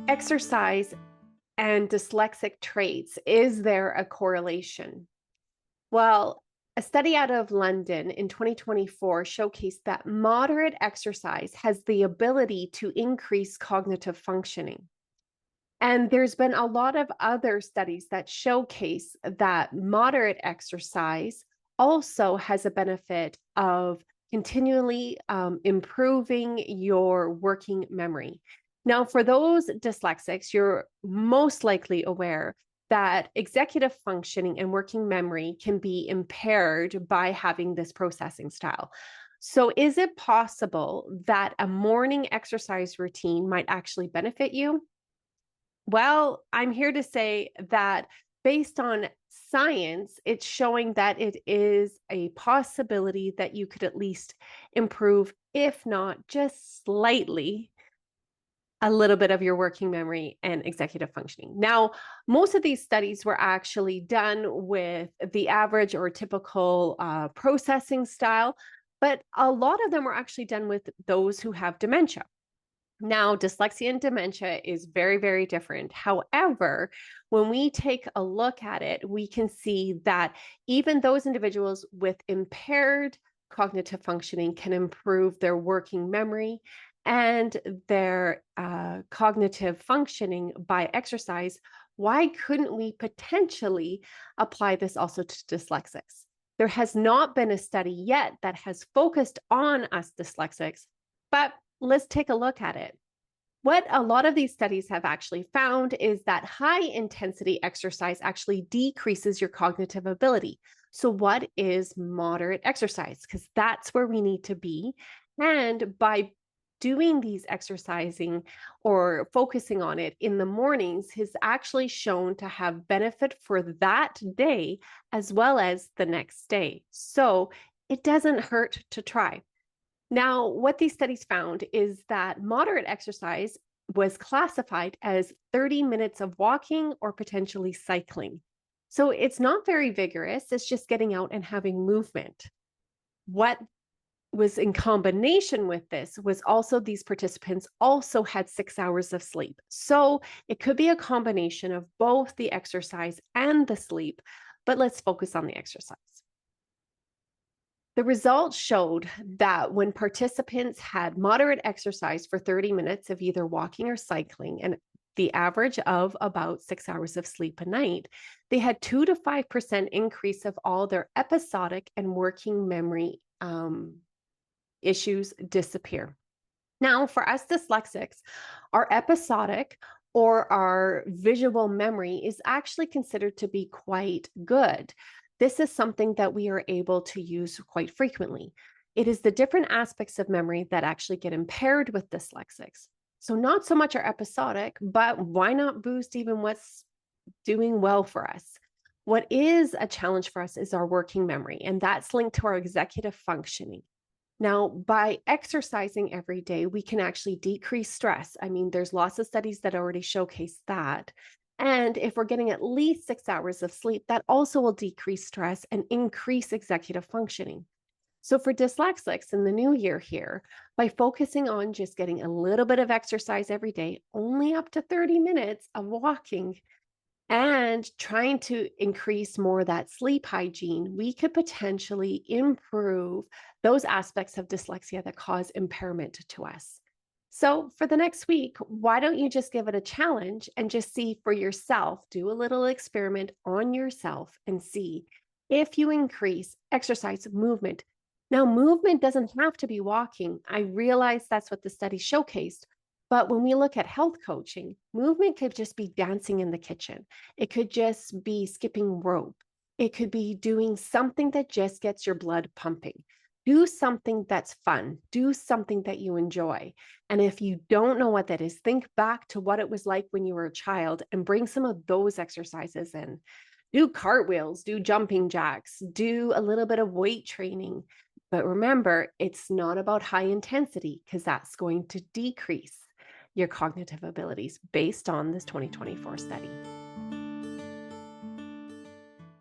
Exercise and dyslexic traits, is there a correlation? Well, a study out of London in 2024 showcased that moderate exercise has the ability to increase cognitive functioning. And there's been a lot of other studies that showcase that moderate exercise also has a benefit of continually improving your working memory. Now, for those dyslexics, you're most likely aware that executive functioning and working memory can be impaired by having this processing style. So, is it possible that a morning exercise routine might actually benefit you? Well, I'm here to say that based on science, it's showing that it is a possibility that you could at least improve, if not just slightly, a little bit of your working memory and executive functioning. Now, most of these studies were actually done with the average or typical processing style, but a lot of them were actually done with those who have dementia. Now, dyslexia and dementia is very, very different. However, when we take a look at it, we can see that even those individuals with impaired cognitive functioning can improve their working memory and their cognitive functioning by exercise. Why couldn't we potentially apply this also to dyslexics? There has not been a study yet that has focused on us dyslexics, but let's take a look at it. What a lot of these studies have actually found is that high intensity exercise actually decreases your cognitive ability. So, what is moderate exercise? Because that's where we need to be. And by doing these exercising or focusing on it in the mornings has actually shown to have benefit for that day as well as the next day. So, it doesn't hurt to try. Now, what these studies found is that moderate exercise was classified as 30 minutes of walking or potentially cycling. So it's not very vigorous, it's just getting out and having movement. What was in combination with this was also these participants also had 6 hours of sleep. So it could be a combination of both the exercise and the sleep, but let's focus on the exercise. The results showed that when participants had moderate exercise for 30 minutes of either walking or cycling, and the average of about 6 hours of sleep a night, they had 2 to 5% increase of all their episodic and working memory issues disappear. Now, for us dyslexics, our episodic or our visual memory is actually considered to be quite good. This is something that we are able to use quite frequently. It is the different aspects of memory that actually get impaired with dyslexics. So, not so much our episodic, but why not boost even what's doing well for us? What is a challenge for us is our working memory, and that's linked to our executive functioning. Now, by exercising every day, we can actually decrease stress. I mean, there's lots of studies that already showcase that. And if we're getting at least 6 hours of sleep, that also will decrease stress and increase executive functioning. So, for dyslexics in the new year here, by focusing on just getting a little bit of exercise every day, only up to 30 minutes of walking, and trying to increase more of that sleep hygiene, we could potentially improve those aspects of dyslexia that cause impairment to us. So, for the next week, why don't you just give it a challenge and just see for yourself, do a little experiment on yourself and see if you increase exercise movement. Now, movement doesn't have to be walking. I realize that's what the study showcased. But when we look at health coaching, movement could just be dancing in the kitchen. It could just be skipping rope. It could be doing something that just gets your blood pumping. Do something that's fun. Do something that you enjoy. And if you don't know what that is, think back to what it was like when you were a child and bring some of those exercises in. Do cartwheels, do jumping jacks, do a little bit of weight training. But remember, it's not about high intensity because that's going to decrease your cognitive abilities based on this 2024 study.